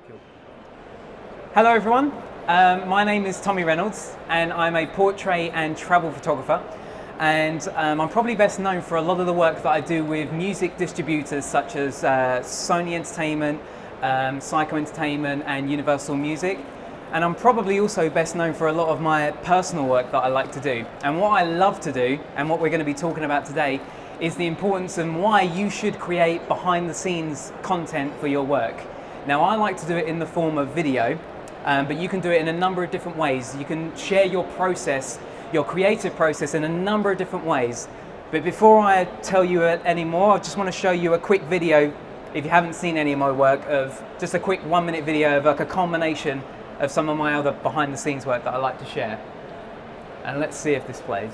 Cool. Hello everyone, my name is Tommy Reynolds and I'm a portrait and travel photographer, and I'm probably best known for a lot of the work that I do with music distributors such as Sony Entertainment, Psycho Entertainment and Universal Music, and I'm probably also best known for a lot of my personal work that I like to do. And what I love to do and what we're going to be talking about today is the importance and why you should create behind the scenes content for your work. Now, I like to do it in the form of video, but you can do it in a number of different ways. You can share your process, your creative process, in a number of different ways. But before I tell you any more, I just want to show you a quick video, if you haven't seen any of my work, of just a quick 1 minute video of like a combination of some of my other behind the scenes work that I like to share. And let's see if this plays.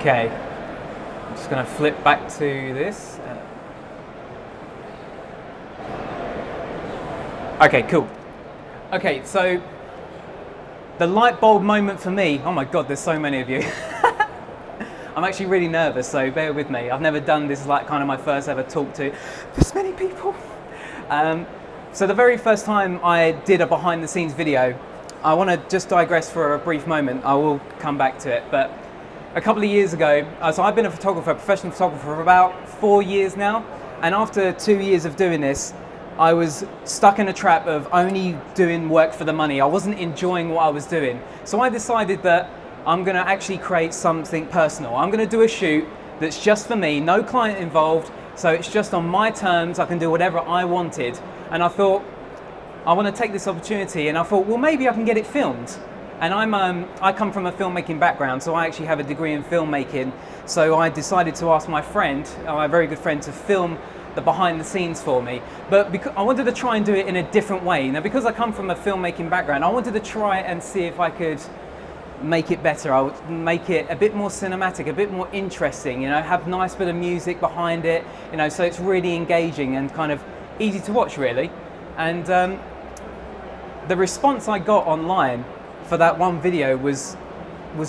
Okay, I'm just going to flip back to this. Okay, cool. Okay, so the light bulb moment for me, oh my God, there's so many of you. I'm actually really nervous, so bear with me. I've never done this, like kind of my first ever talk to this many people. So the very first time I did a behind the scenes video, I want to just digress for a brief moment. I will come back to it, but a couple of years ago, so I've been a photographer, a professional photographer for about 4 years now, and after 2 years of doing this, I was stuck in a trap of only doing work for the money. I wasn't enjoying what I was doing. So I decided that I'm gonna actually create something personal. I'm gonna do a shoot that's just for me, no client involved, so it's just on my terms, I can do whatever I wanted. And I thought, I wanna take this opportunity, and I thought, well, maybe I can get it filmed. And I come from a filmmaking background, so I actually have a degree in filmmaking. So I decided to ask my friend, my very good friend, to film the behind the scenes for me. But because I wanted to try and do it in a different way. Now, because I come from a filmmaking background, I wanted to try and see if I could make it better. I would make it a bit more cinematic, a bit more interesting, you know, have a nice bit of music behind it, you know, so it's really engaging and kind of easy to watch, really. And the response I got online for that one video was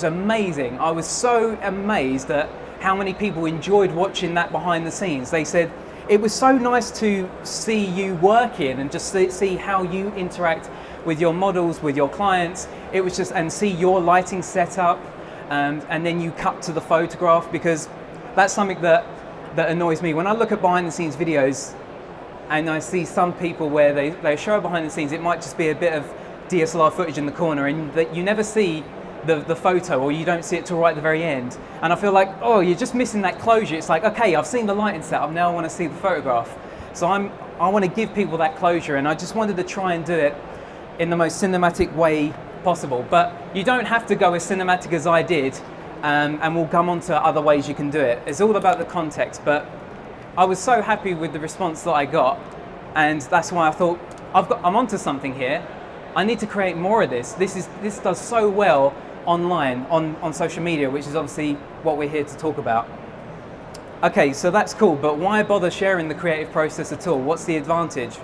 amazing. I was so amazed at how many people enjoyed watching that behind the scenes. They said it was so nice to see you working and just see how you interact with your models, with your clients. It was just, and see your lighting setup, and then you cut to the photograph, because that's something that annoys me. When I look at behind the scenes videos and I see some people where they show behind the scenes, it might just be a bit of DSLR footage in the corner, and that you never see the photo, or you don't see it till right at the very end. And I feel like, oh, you're just missing that closure. It's like, okay, I've seen the lighting setup, now I want to see the photograph. So I want to give people that closure, and I just wanted to try and do it in the most cinematic way possible. But you don't have to go as cinematic as I did, and we'll come on to other ways you can do it. It's all about the context, but I was so happy with the response that I got, and that's why I thought, I'm onto something here. I need to create more of this. This does so well online, on social media, which is obviously what we're here to talk about. Okay, so that's cool, but why bother sharing the creative process at all? What's the advantage?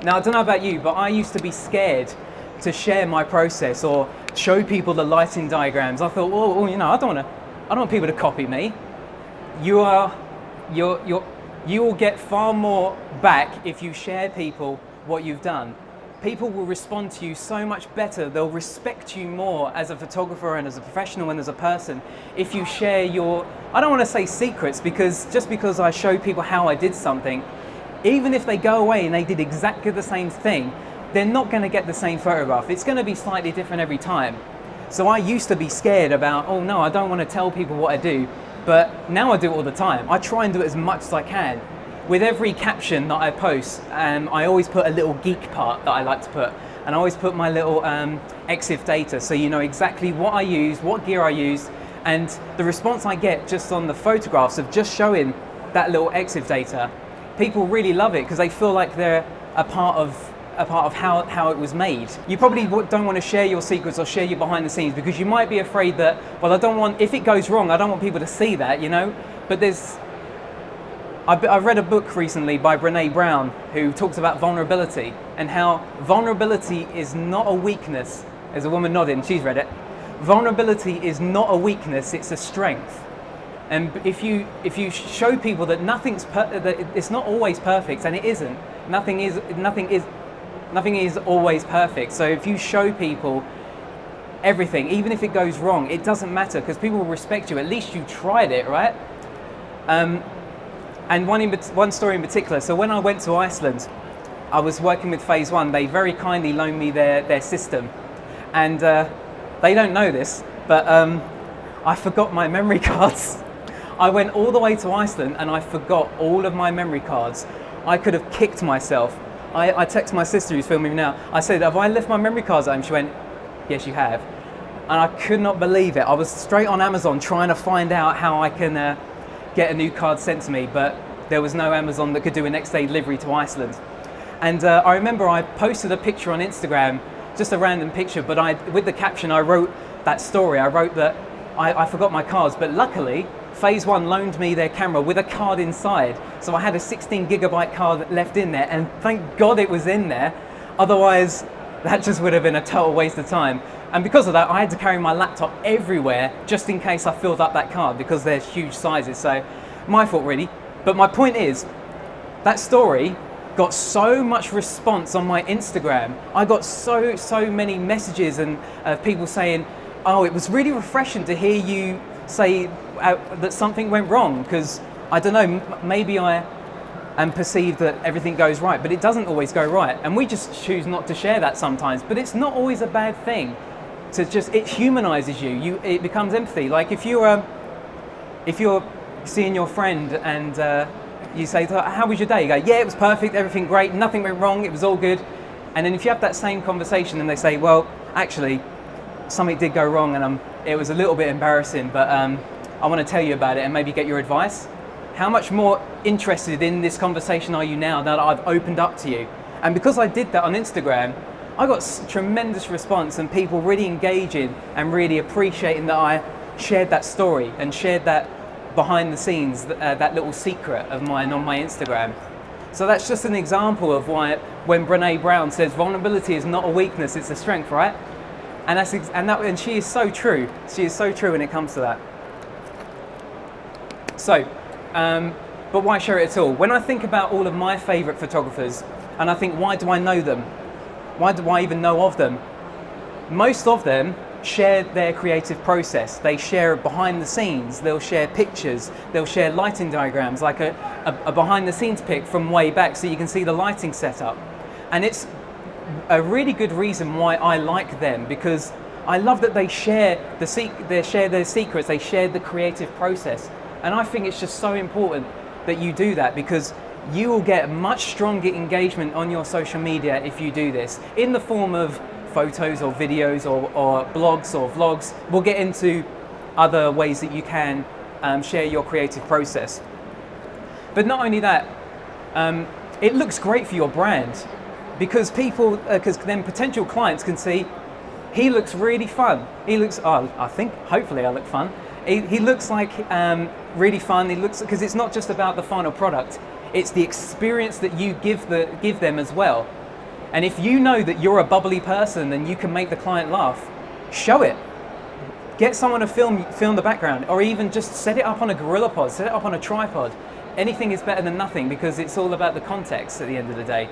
Now, I don't know about you, but I used to be scared to share my process or show people the lighting diagrams. I thought, well, you know, I don't want people to copy me. You will get far more back if you share people what you've done. People will respond to you so much better. They'll respect you more as a photographer and as a professional and as a person if you share your, I don't want to say secrets, because just because I show people how I did something, even if they go away and they did exactly the same thing, they're not going to get the same photograph. It's going to be slightly different every time. So I used to be scared about, oh no, I don't want to tell people what I do, but now I do it all the time. I try and do it as much as I can. With every caption that I post, I always put a little geek part that I like to put, and I always put my little EXIF data, so you know exactly what I use, what gear I use, and the response I get just on the photographs of just showing that little EXIF data, people really love it because they feel like they're a part of how it was made. You probably don't want to share your secrets or share your behind the scenes because you might be afraid that, well, I don't want, if it goes wrong, I don't want people to see that, you know? But I read a book recently by Brené Brown who talks about vulnerability and how vulnerability is not a weakness. There's a woman nodding, she's read it. Vulnerability is not a weakness, it's a strength. And if you show people that that it's not always perfect, and it isn't. Nothing is always perfect. So if you show people everything, even if it goes wrong, it doesn't matter because people will respect you. At least you tried it, right? And one story in particular. So when I went to Iceland, I was working with Phase One. They very kindly loaned me their system, and they don't know this, but I forgot my memory cards. I went all the way to Iceland and I forgot all of my memory cards. I could have kicked myself. I texted my sister who's filming me now. I said, have I left my memory cards at home? She went, yes, you have. And I could not believe it. I was straight on Amazon trying to find out how I can get a new card sent to me, but there was no Amazon that could do a next day delivery to Iceland. And I remember I posted a picture on Instagram, just a random picture, but with the caption I wrote that story. I wrote that I forgot my cards, but luckily Phase One loaned me their camera with a card inside. So I had a 16 gigabyte card left in there, and thank God it was in there. Otherwise, that just would have been a total waste of time. And because of that, I had to carry my laptop everywhere just in case I filled up that card because they're huge sizes. So my fault really. But my point is, that story got so much response on my Instagram. I got so many messages and people saying, oh, it was really refreshing to hear you say that something went wrong, because I don't know, maybe I am perceived that everything goes right, but it doesn't always go right, and we just choose not to share that sometimes. But it's not always a bad thing to just, it humanizes you. It becomes empathy. Like if you're seeing your friend and you say, how was your day? You go, yeah, it was perfect, everything great, nothing went wrong, it was all good. And then if you have that same conversation and they say, well, actually something did go wrong and it was a little bit embarrassing, but I want to tell you about it and maybe get your advice. How much more interested in this conversation are you now that I've opened up to you? And because I did that on Instagram, I got tremendous response and people really engaging and really appreciating that I shared that story and shared that behind the scenes, that little secret of mine on my Instagram. So that's just an example of why when Brené Brown says vulnerability is not a weakness, it's a strength, right? And she is so true. She is so true when it comes to that. So, but why share it at all? When I think about all of my favorite photographers and I think, why do I know them? Why do I even know of them? Most of them share their creative process. They share behind the scenes. They'll share pictures. They'll share lighting diagrams, like a behind the scenes pic from way back so you can see the lighting setup. And it's a really good reason why I like them, because I love that they share their secrets, they share the creative process. And I think it's just so important that you do that, because you will get much stronger engagement on your social media if you do this, in the form of photos or videos or blogs or vlogs. We'll get into other ways that you can share your creative process. But not only that, it looks great for your brand, because then potential clients can see, he looks really fun. He looks, hopefully I look fun. He looks like really fun. Because it's not just about the final product, it's the experience that you give them as well. And if you know that you're a bubbly person and you can make the client laugh, show it. Get someone to film the background, or even just set it up on a gorilla pod, set it up on a tripod. Anything is better than nothing, because it's all about the context at the end of the day.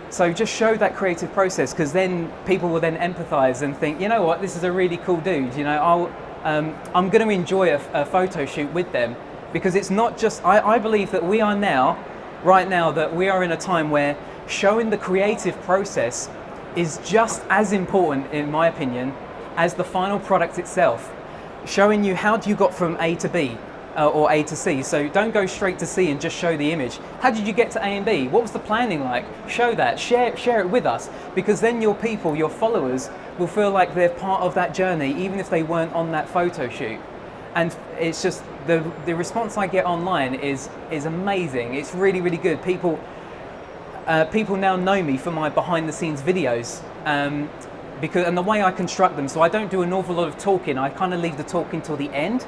So just show that creative process, because then people will then empathize and think, you know what, this is a really cool dude. You know, I'm going to enjoy a photo shoot with them, because it's not just, I believe that we are now right now that we are in a time where showing the creative process is just as important, in my opinion, as the final product itself. Showing you how you got from A to B or A to C. So don't go straight to C and just show the image. How did you get to A and B? What was the planning like? Show that, share it with us, because then your people, your followers, will feel like they're part of that journey, even if they weren't on that photo shoot. And it's just, the response I get online is amazing. It's really, really good. People now know me for my behind the scenes videos, and the way I construct them. So I don't do an awful lot of talking. I kind of leave the talking till the end.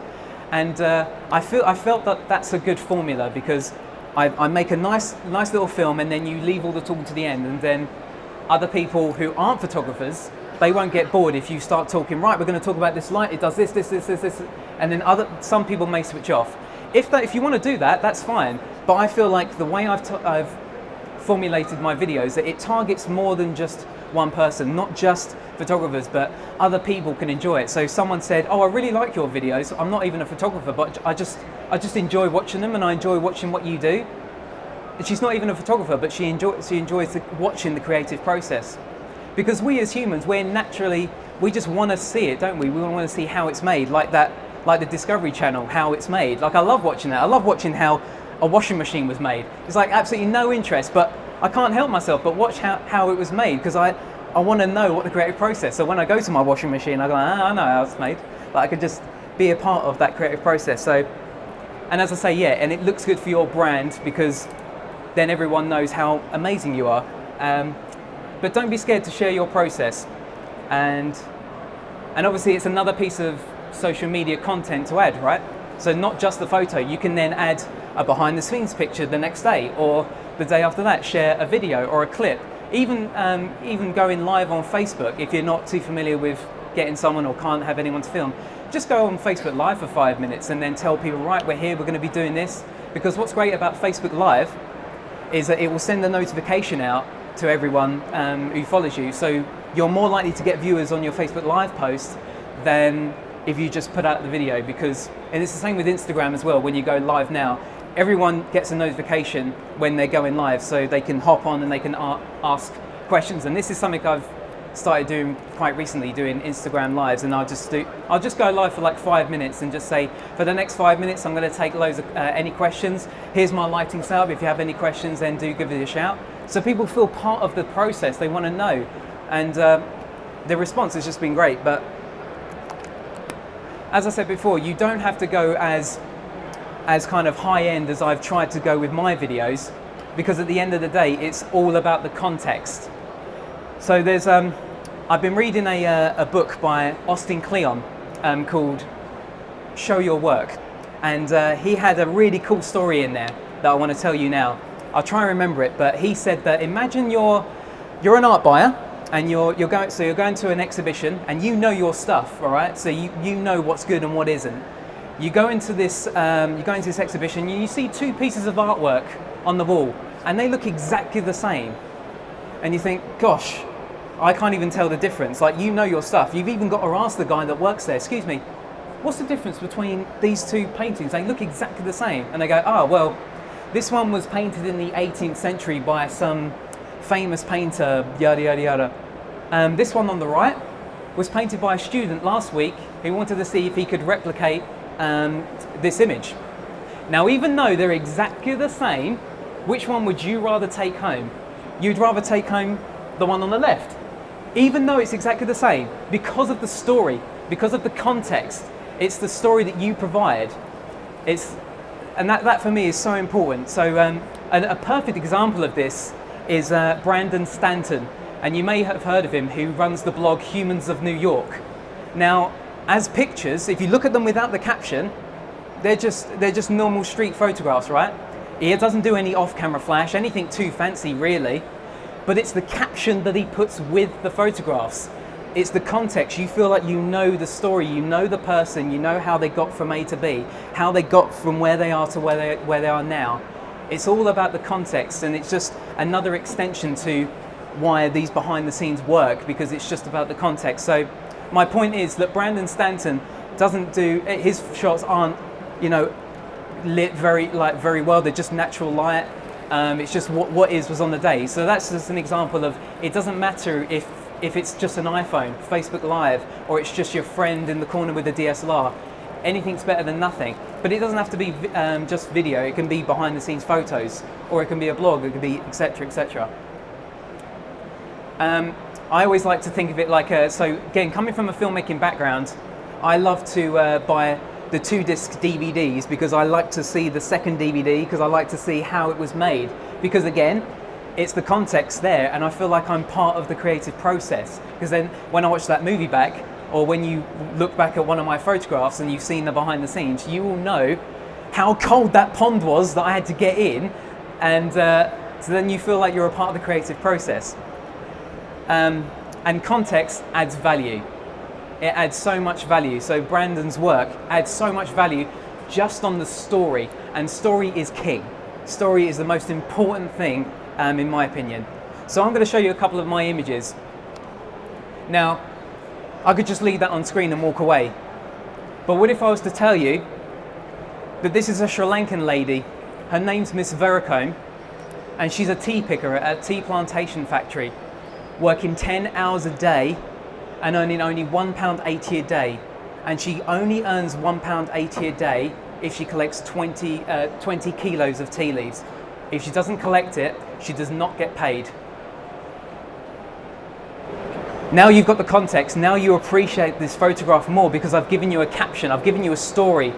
And I felt that that's a good formula, because I make a nice little film, and then you leave all the talking to the end, and then other people who aren't photographers, they won't get bored if you start talking, right, we're going to talk about this light, it does this, and then some people may switch off. If you want to do that, that's fine. But I feel like the way I've formulated my videos, that it targets more than just one person, not just photographers, but other people can enjoy it. So someone said, oh, I really like your videos. I'm not even a photographer, but I just enjoy watching them, and I enjoy watching what you do. She's not even a photographer, but she enjoys watching the creative process. Because we as humans, we just want to see it, don't we? We want to see how it's made, like the Discovery Channel, how it's made. Like, I love watching that. I love watching how a washing machine was made. It's like absolutely no interest, but I can't help myself but watch how it was made, because I want to know what the creative process. So when I go to my washing machine, I go, I know how it's made. Like, I could just be a part of that creative process. So, and as I say, yeah, and it looks good for your brand, because then everyone knows how amazing you are. But don't be scared to share your process. And obviously it's another piece of social media content to add, right? So not just the photo, you can then add a behind the scenes picture the next day, or the day after that, share a video or a clip. Even going live on Facebook, if you're not too familiar with getting someone or can't have anyone to film, just go on Facebook Live for 5 minutes and then tell people, right, we're here, we're going to be doing this. Because what's great about Facebook Live is that it will send a notification out to everyone who follows you. So you're more likely to get viewers on your Facebook Live post than if you just put out the video, and it's the same with Instagram as well. When you go live now, everyone gets a notification when they're going live, so they can hop on and they can ask questions. And this is something I've started doing quite recently, doing Instagram lives, and I'll just go live for like 5 minutes and just say, for the next 5 minutes I'm going to take loads of any questions. Here's my lighting setup. If you have any questions, then do give it a shout. So people feel part of the process. They want to know, and the response has just been great. But as I said before, you don't have to go as kind of high end as I've tried to go with my videos, because at the end of the day, it's all about the context. So there's I've been reading a book by Austin Kleon called Show Your Work, and he had a really cool story in there that I want to tell you now. I'll try and remember it, but he said that imagine you're an art buyer, and you're going to an exhibition, and you know your stuff, all right? So you know what's good and what isn't. You go into this exhibition, and you see 2 pieces of artwork on the wall, and they look exactly the same, and you think, gosh, I can't even tell the difference. Like, you know your stuff. You've even got to ask the guy that works there, excuse me, what's the difference between these 2 paintings? They look exactly the same. And they go, well, this one was painted in the 18th century by some famous painter, yada, yada, yada. This one on the right was painted by a student last week who wanted to see if he could replicate this image. Now, even though they're exactly the same, which one would you rather take home? You'd rather take home the one on the left, even though it's exactly the same, because of the story, because of the context. It's the story that you provide. And that for me is so important. So a perfect example of this is Brandon Stanton, and you may have heard of him, who runs the blog Humans of New York. Now, as pictures, if you look at them without the caption, they're just normal street photographs, right? He doesn't do any off-camera flash, anything too fancy really, but it's the caption that he puts with the photographs. It's the context. You feel like you know the story, you know the person, you know how they got from A to B, how they got from where they are to where they are now. It's all about the context, and it's just another extension to why these behind the scenes work, because it's just about the context. So my point is that Brandon Stanton doesn't do, his shots aren't, lit very well. They're just natural light. It's just what is was on the day. So that's just an example of, it doesn't matter if it's just an iPhone, Facebook Live, or it's just your friend in the corner with a DSLR. Anything's better than nothing. But it doesn't have to be just video. It can be behind the scenes photos, or it can be a blog, it could be etc, etc. I always like to think of it like so again, coming from a filmmaking background, I love to buy the 2-disc DVDs because I like to see the second DVD, because I like to see how it was made, because again, it's the context there, and I feel like I'm part of the creative process. Because then when I watch that movie back, or when you look back at one of my photographs and you've seen the behind the scenes, you will know how cold that pond was that I had to get in, and so then you feel like you're a part of the creative process. And context adds value. It adds so much value. So Brandon's work adds so much value just on the story, and story is king. Story is the most important thing, in my opinion. So I'm going to show you a couple of my images. Now, I could just leave that on screen and walk away. But what if I was to tell you that this is a Sri Lankan lady? Her name's Miss Veracombe, and she's a tea picker at a tea plantation factory, working 10 hours a day and earning only £1.80 a day. And she only earns £1.80 a day if she collects 20 kilos of tea leaves. If she doesn't collect it, she does not get paid. Now you've got the context, now you appreciate this photograph more because I've given you a caption, I've given you a story.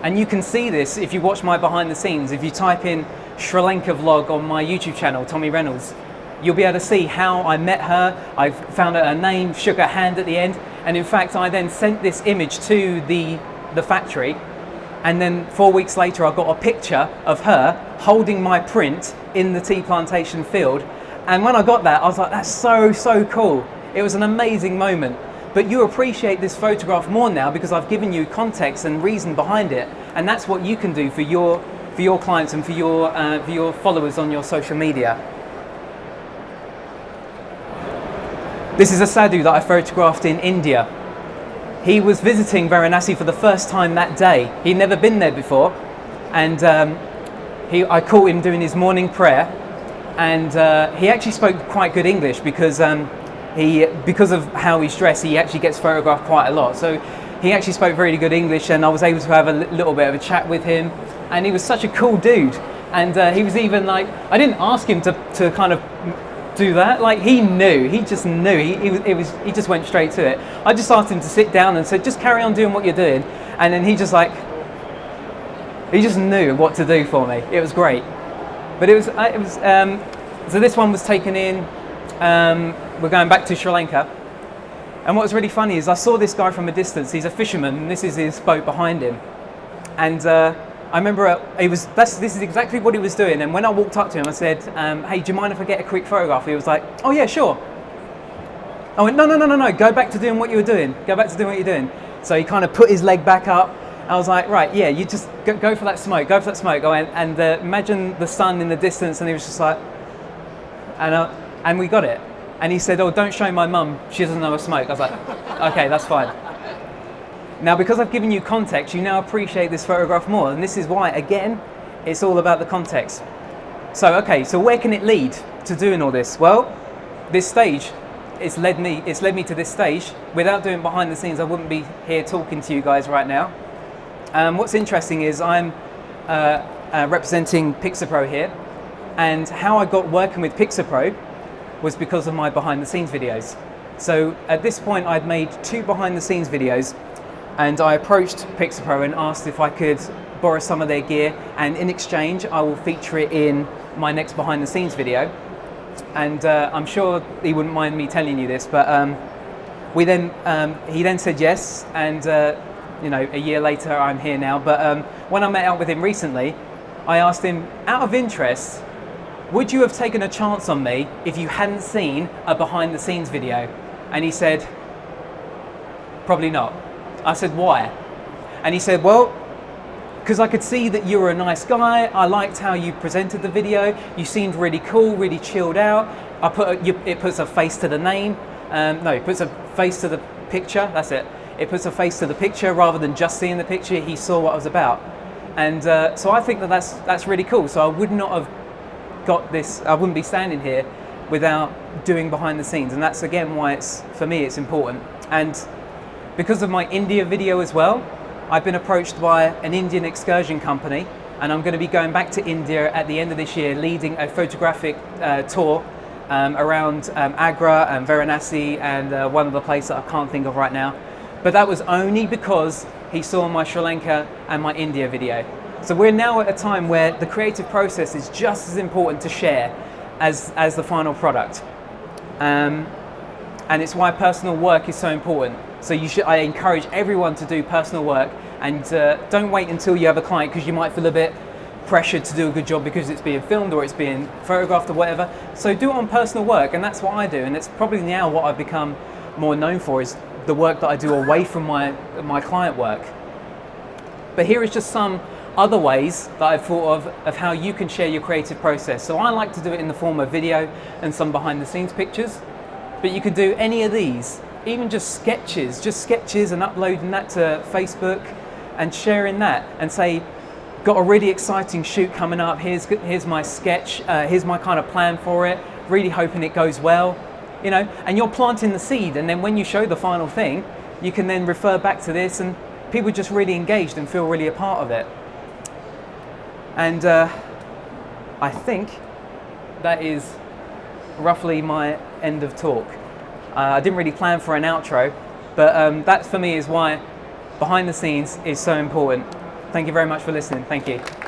And you can see this if you watch my behind the scenes. If you type in Sri Lanka vlog on my YouTube channel, Tommy Reynolds, you'll be able to see how I met her. I found out her name, shook her hand at the end, and in fact I then sent this image to the factory, and then 4 weeks later I got a picture of her holding my print in the tea plantation field. And when I got that, I was like, that's so cool. It was an amazing moment. But you appreciate this photograph more now because I've given you context and reason behind it, and that's what you can do for your clients and for your followers on your social media. This is a sadhu that I photographed in India. He was visiting Varanasi for the first time that day. He'd never been there before, and I caught him doing his morning prayer, and he actually spoke quite good English because of how he's dressed, he actually gets photographed quite a lot. So he actually spoke very good English, and I was able to have a little bit of a chat with him, and he was such a cool dude. And he was even like, I didn't ask him to kind of do that, like he knew, he just knew, he just went straight to it. I just asked him to sit down and said, just carry on doing what you're doing, and then he just knew what to do for me. It was great. But so this one was taken in, we're going back to Sri Lanka, and what was really funny is I saw this guy from a distance. He's a fisherman, and this is his boat behind him, and I remember this is exactly what he was doing. And when I walked up to him, I said, hey, do you mind if I get a quick photograph? He was like, oh yeah, sure. I went, no, go back to doing what you were doing. Go back to doing what you're doing. So he kind of put his leg back up. I was like, right, yeah, you just go for that smoke, go for that smoke. And imagine the sun in the distance, and he was just like, and we got it. And he said, oh, don't show my mum, she doesn't know a smoke. I was like, okay, that's fine. Now, because I've given you context, you now appreciate this photograph more. And this is why, again, it's all about the context. So, okay, so where can it lead to doing all this? Well, this stage, it's led me to this stage. Without doing behind the scenes, I wouldn't be here talking to you guys right now. What's interesting is I'm representing Pixapro here. And how I got working with Pixapro was because of my behind the scenes videos. So at this point, I'd made 2 behind the scenes videos, and I approached Pixapro and asked if I could borrow some of their gear, and in exchange I will feature it in my next behind the scenes video. And I'm sure he wouldn't mind me telling you this, but he then said yes, and a year later I'm here now. But when I met up with him recently, I asked him, out of interest, would you have taken a chance on me if you hadn't seen a behind the scenes video? And he said, probably not. I said, why? And he said, well, because I could see that you were a nice guy. I liked how you presented the video. You seemed really cool, really chilled out. It puts a face to the name. It puts a face to the picture. That's it. It puts a face to the picture rather than just seeing the picture. He saw what I was about. And so I think that's really cool. So I would not have got this, I wouldn't be standing here without doing behind the scenes. And that's again why for me it's important. And because of my India video as well, I've been approached by an Indian excursion company, and I'm going to be going back to India at the end of this year, leading a photographic tour around Agra and Varanasi and one other place that I can't think of right now. But that was only because he saw my Sri Lanka and my India video. So we're now at a time where the creative process is just as important to share as the final product. And it's why personal work is so important. So I encourage everyone to do personal work, and don't wait until you have a client, because you might feel a bit pressured to do a good job because it's being filmed or it's being photographed or whatever. So do it on personal work, and that's what I do. And it's probably now what I've become more known for, is the work that I do away from my client work. But here is just some other ways that I've thought of how you can share your creative process. So I like to do it in the form of video and some behind the scenes pictures, but you could do any of these, even just sketches and uploading that to Facebook and sharing that and say, got a really exciting shoot coming up, here's my sketch, here's my kind of plan for it, really hoping it goes well, you know, and you're planting the seed, and then when you show the final thing, you can then refer back to this, and people just really engaged and feel really a part of it. And I think that is roughly my end of talk. I didn't really plan for an outro, but that for me is why behind the scenes is so important. Thank you very much for listening. Thank you.